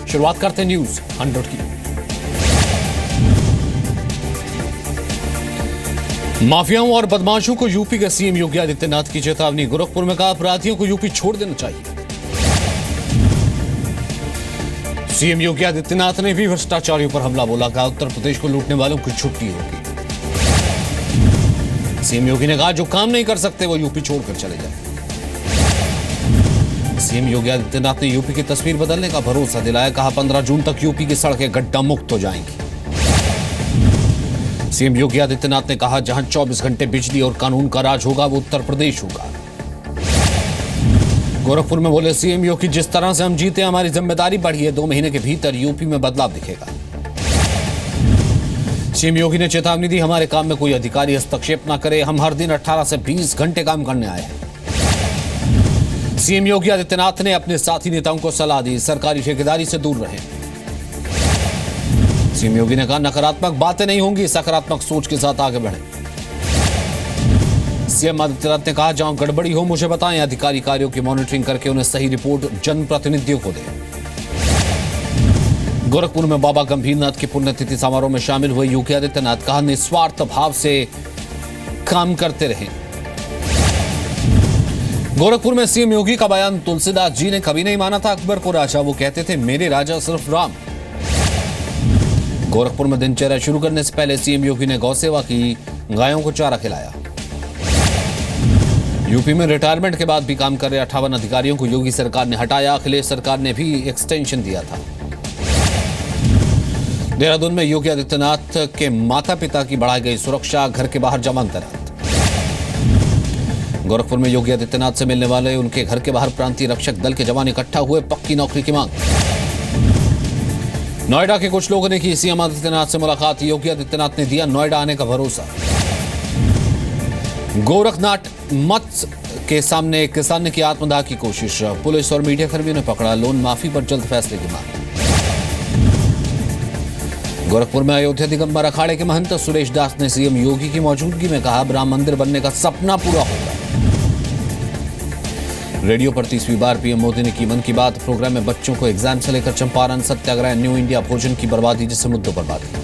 शुरुआत करते हैं न्यूज 100 की। माफियाओं और बदमाशों को यूपी के सीएम योगी आदित्यनाथ की चेतावनी। गोरखपुर में कहा अपराधियों को यूपी छोड़ देना चाहिए। सीएम योगी आदित्यनाथ ने भी भ्रष्टाचारियों पर हमला बोला। कहा उत्तर प्रदेश को लूटने वालों की छुट्टी होगी। सीएम योगी ने कहा जो काम नहीं कर सकते वो यूपी छोड़कर चले जाए। सीएम योगी आदित्यनाथ ने यूपी की तस्वीर बदलने का भरोसा दिलाया। कहा 15 जून तक यूपी की सड़कें गड्ढा मुक्त हो जाएंगी। सीएम योगी आदित्यनाथ ने कहा जहां 24 घंटे बिजली और कानून का राज होगा वो उत्तर प्रदेश होगा। गोरखपुर में बोले सीएम योगी जिस तरह से हम जीते हमारी जिम्मेदारी बढ़ी है। 2 महीने के भीतर यूपी में बदलाव दिखेगा। सीएम योगी ने चेतावनी दी हमारे काम में कोई अधिकारी हस्तक्षेप न करे। हम हर दिन 18 से 20 घंटे काम करने आए हैं। सीएम योगी आदित्यनाथ ने अपने साथी नेताओं को सलाह दी सरकारी ठेकेदारी से दूर रहें। सीएम योगी ने कहा नकारात्मक बातें नहीं होंगी, सकारात्मक सोच के साथ आगे बढ़ें। सीएम आदित्यनाथ ने कहा जहां गड़बड़ी हो मुझे बताएं। अधिकारी कार्यों की मॉनिटरिंग करके उन्हें सही रिपोर्ट जनप्रतिनिधियों को दें। गोरखपुर में बाबा गंभीरनाथ की पुण्यतिथि समारोह में शामिल हुए योगी आदित्यनाथ। कहा निस्वार्थ भाव से काम करते रहें। गोरखपुर में सीएम योगी का बयान। तुलसीदास जी ने कभी नहीं माना था अकबर को राजा। वो कहते थे मेरे राजा सिर्फ राम। गोरखपुर में दिनचर्या शुरू करने से पहले सीएम योगी ने गौ सेवा की, गायों को चारा खिलाया। यूपी में रिटायरमेंट के बाद भी काम कर रहे 58 अधिकारियों को योगी सरकार ने हटाया। अखिलेश सरकार ने भी एक्सटेंशन दिया था। देहरादून में योगी आदित्यनाथ के माता पिता की बढ़ाई गई सुरक्षा, घर के बाहर जमानत तैनात। गोरखपुर में योगी आदित्यनाथ से मिलने वाले उनके घर के बाहर प्रांतीय रक्षक दल के जवान इकट्ठा हुए, पक्की नौकरी की मांग। नोएडा के कुछ लोगों ने की सीएम आदित्यनाथ से मुलाकात। योगी आदित्यनाथ ने दिया नोएडा आने का भरोसा। गोरखनाथ मठ के सामने एक किसान ने की आत्मदाह की कोशिश। पुलिस और मीडिया कर्मियों ने पकड़ा। लोन माफी पर जल्द फैसले की मांग। गोरखपुर में अयोध्या दिगंबर अखाड़े के महंत सुरेश दास ने सीएम योगी की मौजूदगी में कहा राम मंदिर बनने का सपना पूरा होगा। रेडियो पर 30वीं बार पीएम मोदी ने की मन की बात। प्रोग्राम में बच्चों को एग्जाम से लेकर चंपारण सत्याग्रह, न्यू इंडिया, भोजन की बर्बादी जैसे मुद्दों पर बात की।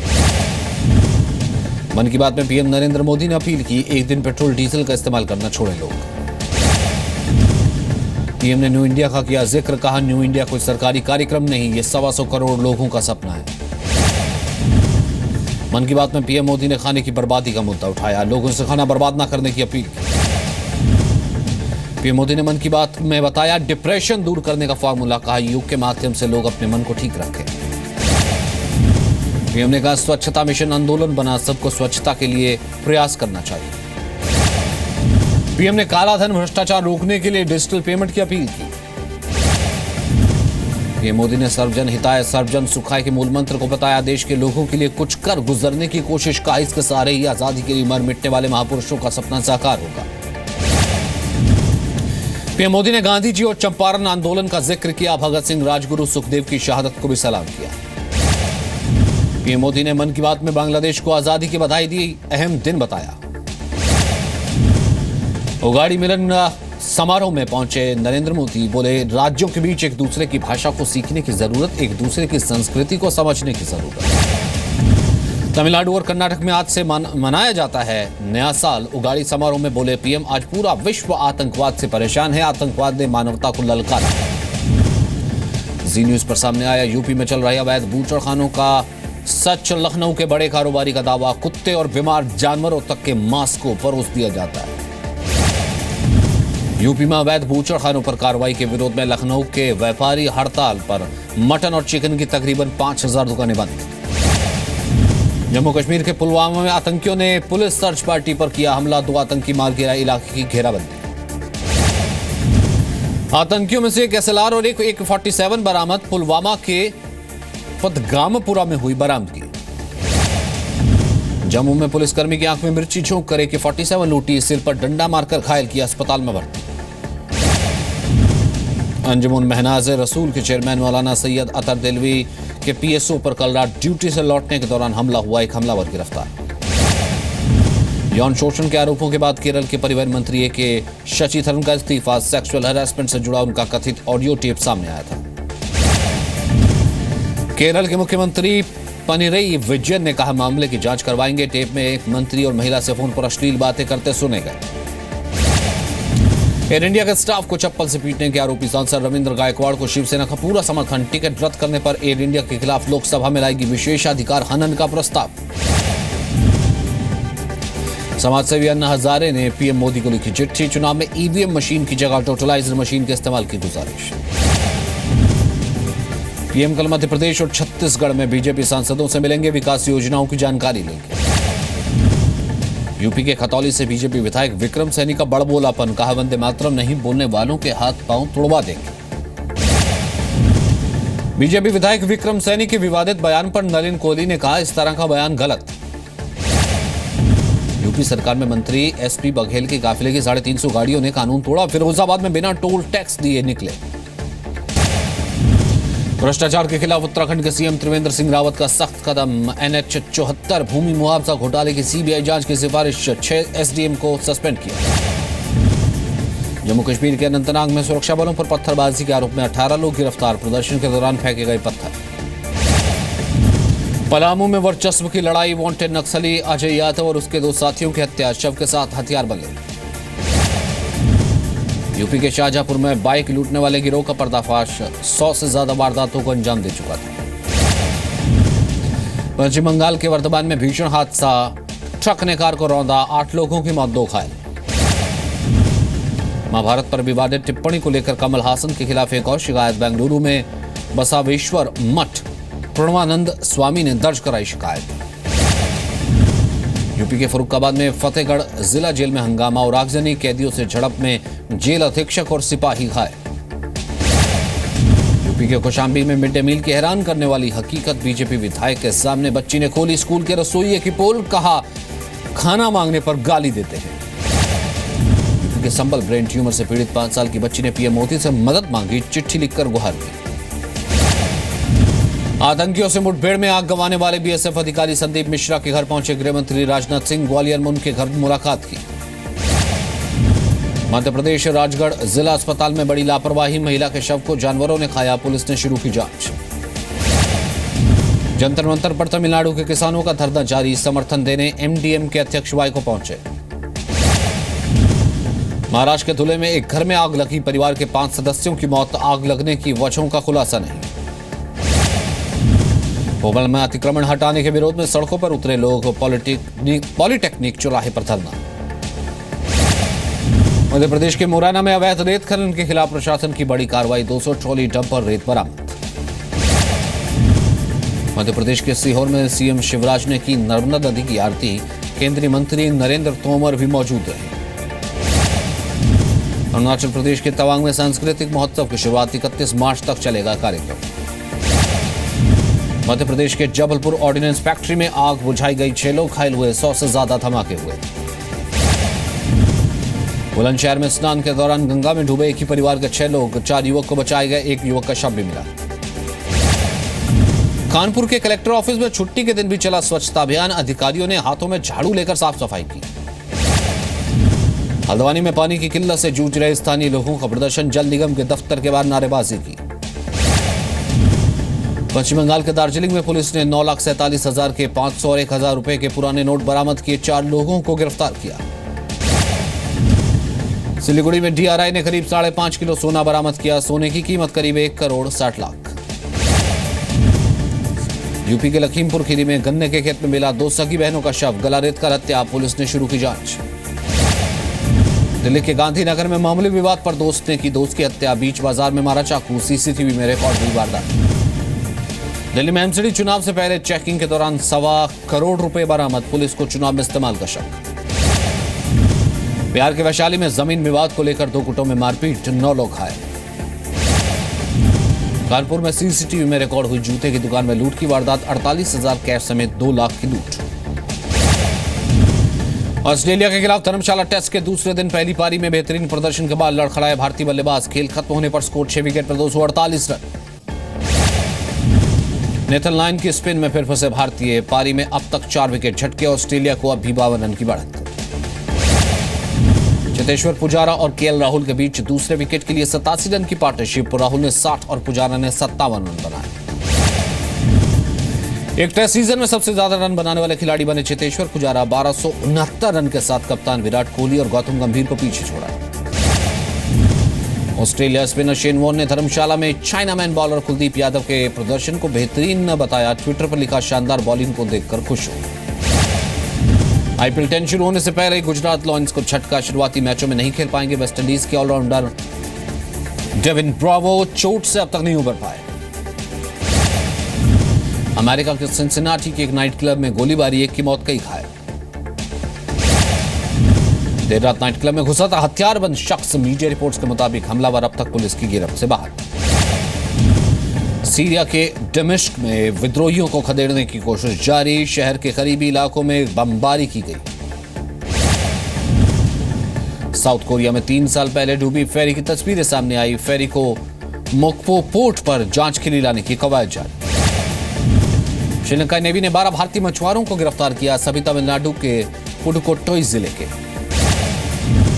मन की बात में पीएम नरेंद्र मोदी ने अपील की एक दिन पेट्रोल डीजल का इस्तेमाल करना छोड़ें लोग। पीएम ने न्यू इंडिया का किया जिक्र। कहा न्यू इंडिया कोई सरकारी कार्यक्रम नहीं, ये 125 करोड़ लोगों का सपना है। मन की बात में पीएम मोदी ने खाने की बर्बादी का मुद्दा उठाया। लोगों से खाना बर्बाद न करने की अपील की। पीएम मोदी ने मन की बात में बताया डिप्रेशन दूर करने का फॉर्मूला। कहा योग के माध्यम से लोग अपने मन को ठीक रखें। पीएम ने कहा स्वच्छता मिशन आंदोलन बना, सबको स्वच्छता के लिए प्रयास करना चाहिए। पीएम ने काला धन भ्रष्टाचार रोकने के लिए डिजिटल पेमेंट की अपील की। पीएम मोदी ने सर्वजन हिताय सर्वजन सुखाय के मूल मंत्र को बताया देश के लोगों के लिए कुछ कर गुजरने की कोशिश का। इसके सहारे ही आजादी के लिए मर मिटने वाले महापुरुषों का सपना साकार होगा। पीएम मोदी ने गांधी जी और चंपारण आंदोलन का जिक्र किया। भगत सिंह, राजगुरु, सुखदेव की शहादत को भी सलाम किया। पीएम मोदी ने मन की बात में बांग्लादेश को आजादी की बधाई दी, अहम दिन बताया। उगाड़ी मिलन समारोह में पहुंचे नरेंद्र मोदी। बोले राज्यों के बीच एक दूसरे की भाषा को सीखने की जरूरत, एक दूसरे की संस्कृति को समझने की जरूरत। तमिलनाडु और कर्नाटक में आज से मनाया जाता है नया साल। उगाड़ी समारोह में बोले पीएम आज पूरा विश्व आतंकवाद से परेशान है। आतंकवाद ने मानवता को ललकारा। जी न्यूज पर सामने आया यूपी में चल रहे अवैध बूचड़खानों का सच। लखनऊ के बड़े कारोबारी का दावा कुत्ते और बीमार जानवरों तक के मांस को परोस दिया जाता है। यूपी में अवैध बूचड़खानों पर कार्रवाई के विरोध में लखनऊ के व्यापारी हड़ताल पर। मटन और चिकन की तकरीबन 5000 दुकानें बंद। जम्मू कश्मीर के पुलवामा में आतंकियों ने पुलिस सर्च पार्टी पर किया हमला। 2 आतंकी मार गिराए, इलाके की घेराबंदी। आतंकियों में से एक SLR और एक AK-47 बरामद। पुलवामा के पदगामपुरा में हुई बरामदगी। जम्मू में पुलिसकर्मी की आंख में मिर्ची झोंक कर AK-47 लूटी, सिर पर डंडा मारकर घायल किया, अस्पताल में भर्ती। अंजुमन महनाज रसूल के चेयरमैन मौलाना सैयद अतर दिलवी के PSO पर कल रात ड्यूटी से लौटने के दौरान हमला हुआ। एक हमलावर गिरफ्तार। यौन शोषण के आरोपों के बाद केरल के परिवहन मंत्री AK शशिधरन का इस्तीफा। सेक्सुअल हैरेसमेंट से जुड़ा उनका कथित ऑडियो टेप सामने आया था। केरल के मुख्यमंत्री पनिरई विजयन ने कहा, मामले की जांच करवाएंगे। टेप में एक मंत्री और महिला से फोन पर अश्लील बातें करते सुने गए। एयर इंडिया के स्टाफ को चप्पल से पीटने के आरोपी सांसद रविंद्र गायकवाड़ को शिवसेना का पूरा समर्थन। टिकट रद्द करने पर एयर इंडिया के खिलाफ लोकसभा में लाएगी विशेषाधिकार हनन का प्रस्ताव। समाजसेवी अन्ना हजारे ने पीएम मोदी को लिखी चिट्ठी, चुनाव में ईवीएम मशीन की जगह टोटलाइजर मशीन के इस्तेमाल की गुजारिश। पीएम कल मध्य प्रदेश और छत्तीसगढ़ में बीजेपी सांसदों से मिलेंगे, विकास योजनाओं की जानकारी लेंगे। यूपी के खतौली से बीजेपी विधायक विक्रम सैनी का बड़बोलापन, कहा वंदे मातरम नहीं बोलने वालों के हाथ पांव तुड़वा देंगे। बीजेपी विधायक विक्रम सैनी के विवादित बयान पर नलिन कोहली ने कहा, इस तरह का बयान गलत। यूपी सरकार में मंत्री एसपी बघेल के काफिले की 350 गाड़ियों ने कानून तोड़ा, फिरोजाबाद में बिना टोल टैक्स दिए निकले। भ्रष्टाचार के खिलाफ उत्तराखंड के सीएम त्रिवेंद्र सिंह रावत का सख्त कदम। NH 74 भूमि मुआवजा घोटाले की सीबीआई जांच की सिफारिश, 6 एसडीएम को सस्पेंड किया। जम्मू कश्मीर के अनंतनाग में सुरक्षा बलों पर पत्थरबाजी के आरोप में 18 लोग गिरफ्तार, प्रदर्शन के दौरान फेंके गए पत्थर। पलामू में वर्चस्व की लड़ाई, वांटेड नक्सली अजय यादव और उसके 2 साथियों की हत्या, शव के साथ हथियार बंधे। यूपी के शाहजहांपुर में बाइक लूटने वाले गिरोह का पर्दाफाश, 100 से ज्यादा वारदातों को अंजाम दे चुका था। पश्चिम बंगाल के वर्धमान में भीषण हादसा, ट्रक ने कार को रौंदा, 8 लोगों की मौत, 2 घायल। महाभारत पर विवादित टिप्पणी को लेकर कमल हासन के खिलाफ एक और शिकायत, बेंगलुरु में बसावेश्वर मठ प्रणवानंद स्वामी ने दर्ज कराई शिकायत। यूपी के फरुखाबाद में फतेहगढ़ जिला जेल में हंगामा और आगजनी, कैदियों से झड़प में जेल अधीक्षक और सिपाही घायल। यूपी के कौशाम्बी में मिड डे मील की हैरान करने वाली हकीकत, बीजेपी विधायक के सामने बच्ची ने खोली स्कूल के रसोइये की पोल, कहा खाना मांगने पर गाली देते हैं। यूपी के संबल ब्रेन ट्यूमर से पीड़ित 5 साल की बच्ची ने पीएम मोदी से मदद मांगी, चिट्ठी लिखकर गुहार की। आतंकियों से मुठभेड़ में आग गंवाने वाले बीएसएफ अधिकारी संदीप मिश्रा के घर पहुंचे गृह मंत्री राजनाथ सिंह, ग्वालियर में उनके घर मुलाकात की। मध्य प्रदेश राजगढ़ जिला अस्पताल में बड़ी लापरवाही, महिला के शव को जानवरों ने खाया, पुलिस ने शुरू की जांच। जंतर मंतर पर तमिलनाडु के किसानों का धरना जारी, समर्थन देने एमडीएम के अध्यक्ष वाई को पहुंचे। महाराष्ट्र के धुले में एक घर में आग लगी, परिवार के 5 सदस्यों की मौत, आग लगने की वजहों का खुलासा नहीं। भोपाल में अतिक्रमण हटाने के विरोध में सड़कों पर उतरे लोग, पॉलिटेक्निक चौराहे पर धरना। मध्य प्रदेश के मुरैना में अवैध रेत खनन के खिलाफ प्रशासन की बड़ी कार्रवाई, 200 ट्रॉली डंपर रेत बरामद। मध्य प्रदेश के सीहोर में सीएम शिवराज ने की नर्मदा नदी की आरती, केंद्रीय मंत्री नरेंद्र तोमर भी मौजूद रहे। अरुणाचल प्रदेश के तवांग में सांस्कृतिक महोत्सव की शुरुआत, 31 मार्च तक चलेगा कार्यक्रम। मध्य प्रदेश के जबलपुर ऑर्डिनेंस फैक्ट्री में आग बुझाई गई, 6 लोग घायल हुए, 100 से ज्यादा धमाके हुए। बुलंदशहर में स्नान के दौरान गंगा में डूबे एक ही परिवार के 6 लोग, 4 युवक को बचाए गए, 1 युवक का शव भी मिला। कानपुर के कलेक्टर ऑफिस में छुट्टी के दिन भी चला स्वच्छता अभियान, अधिकारियों ने हाथों में झाड़ू लेकर साफ सफाई की। हल्द्वानी में पानी की किल्लत से जूझ रहे स्थानीय लोगों का प्रदर्शन, जल निगम के दफ्तर के बाहर नारेबाजी की। पश्चिम बंगाल के दार्जिलिंग में पुलिस ने 9,47,000 के 500 और 1,000 रुपए के पुराने नोट बरामद किए, 4 लोगों को गिरफ्तार किया। सिलीगुड़ी में डीआरआई ने करीब 5.5 किलो सोना बरामद किया, सोने की कीमत करीब 1 करोड़ 60 लाख। यूपी के लखीमपुर खीरी में गन्ने के खेत में मिला 2 सगी बहनों का शव, गला रेतकर हत्या, पुलिस ने शुरू की जांच। दिल्ली के गांधीनगर में मामूली विवाद पर दोस्त ने की दोस्त की हत्या, बीच बाजार में मारा चाकू, सीसीटीवी में रिकॉर्ड हुई वारदात। दिल्ली में एमसीडी चुनाव से पहले चेकिंग के दौरान 1.25 करोड़ रुपए बरामद, पुलिस को चुनाव में इस्तेमाल का शक। बिहार के वैशाली में जमीन विवाद को लेकर 2 गुटों में मारपीट, 9 लोग घायल। कानपुर में सीसीटीवी में रिकॉर्ड हुई जूते की दुकान में लूट की वारदात, 48,000 कैश समेत 2 लाख की लूट। ऑस्ट्रेलिया के खिलाफ धर्मशाला टेस्ट के दूसरे दिन पहली पारी में बेहतरीन प्रदर्शन के बाद लड़खड़ाए भारतीय बल्लेबाज, खेल खत्म होने पर स्कोर 6 विकेट पर 248 रन। नेथन लायन की स्पिन में फिर फंसे भारतीय, पारी में अब तक 4 विकेट झटके, ऑस्ट्रेलिया को अब भी 52 रन की बढ़त। चेतेश्वर पुजारा और केएल राहुल के बीच दूसरे विकेट के लिए 87 रन की पार्टनरशिप, राहुल ने 60 और पुजारा ने 57 रन बनाए। एक टेस्ट सीजन में सबसे ज्यादा रन बनाने वाले खिलाड़ी बने चेतेश्वर पुजारा। 1269 रन के साथ कप्तान विराट कोहली और गौतम गंभीर को पीछे छोड़ा। ऑस्ट्रेलिया स्पिनर शेन वॉर्न ने धर्मशाला में चाइनामैन बॉलर कुलदीप यादव के प्रदर्शन को बेहतरीन न बताया। ट्विटर पर लिखा, शानदार बॉलिंग को देखकर खुश हूं। आईपीएल 10 शुरू होने से पहले गुजरात लॉयंस को झटका। शुरुआती मैचों में नहीं खेल पाएंगे वेस्टइंडीज के ऑलराउंडर डेविन ब्रावो। चोट से अब तक नहीं उबर पाए। अमेरिका के सिंसिनाटी के एक नाइट क्लब में गोलीबारी, एक की मौत, कई घायल। देर रात नाइट क्लब में घुसा था हथियारबंद शख्स। मीडिया रिपोर्ट्स के मुताबिक हमलावर अब तक पुलिस की गिरफ्त से बाहर। सीरिया के दमिश्क में विद्रोहियों को खदेड़ने की कोशिश जारी। शहर के करीबी इलाकों में बमबारी की गई। साउथ कोरिया में 3 साल पहले डूबी फेरी की तस्वीरें सामने आई। फेरी को मोक्पो पोर्ट पर जांच के लिए लाने की कवायद जारी। श्रीलंका नेवी ने 12 भारतीय मछुआरों को गिरफ्तार किया। सभी तमिलनाडु के पुडुकोट्टई जिले के।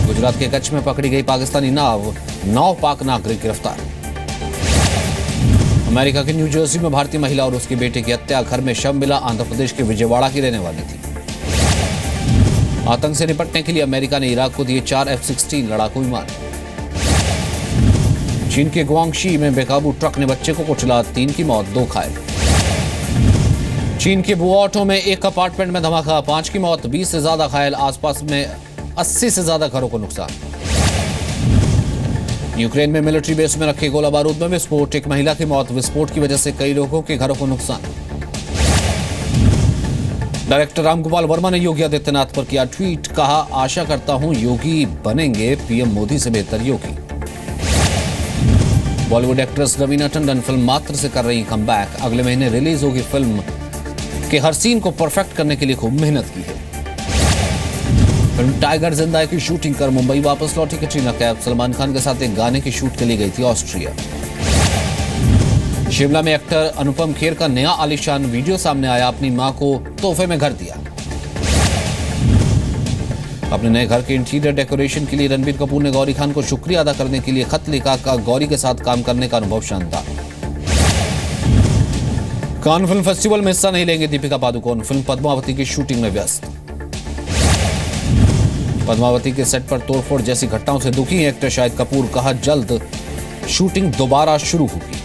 गुजरात के कच्छ में पकड़ी गई पाकिस्तानी नाव 9 पाक नागरिक गिरफ्तार। अमेरिका के न्यू जर्सी में भारतीय महिला और उसके बेटे की हत्या। घर में शव मिला। आंध्र प्रदेश के विजयवाड़ा की रहने वाली थी। आतंक से निपटने के लिए अमेरिका ने इराक को दिए 4 F-16 लड़ाकू विमान। चीन के गुआंगशी में बेकाबू ट्रक ने बच्चे को कुचला। 3 की मौत, 2 घायल। चीन के बुआटो में एक अपार्टमेंट में धमाका, 5 की मौत, 20 से ज्यादा घायल। आसपास में 80 से ज्यादा घरों को नुकसान। यूक्रेन में मिलिट्री बेस में रखे गोला बारूद में विस्फोट, एक महिला की मौत। विस्फोट की वजह से कई लोगों के घरों को नुकसान। डायरेक्टर रामगोपाल वर्मा ने योगी आदित्यनाथ पर किया ट्वीट, कहा, आशा करता हूं योगी बनेंगे पीएम मोदी से बेहतर योगी। बॉलीवुड एक्ट्रेस रवीना टंडन फिल्म मात्र से कर रही कमबैक। अगले महीने रिलीज होगी फिल्म के हर सीन को परफेक्ट करने के लिए खूब मेहनत की है। फिल्म टाइगर जिंदा है की शूटिंग कर मुंबई वापस लौटी कैटरीना कैफ। सलमान खान के साथ एक गाने की शूट के लिए गई थी ऑस्ट्रिया। शिमला में एक्टर अनुपम खेर का नया आलीशान वीडियो सामने आया। अपनी मां को तोहफे में घर दिया। अपने नए घर के इंटीरियर डेकोरेशन के लिए रणबीर कपूर ने गौरी खान को शुक्रिया अदा करने के लिए खत लिखा। गौरी के साथ काम करने का अनुभव शानदार। कान फिल्म फेस्टिवल में हिस्सा नहीं लेंगे दीपिका पादुकोण। फिल्म पद्मावती की शूटिंग में व्यस्त। पद्मावती के सेट पर तोड़फोड़ जैसी घटनाओं से दुखी है एक्टर शाहिद कपूर। कहा, जल्द शूटिंग दोबारा शुरू होगी।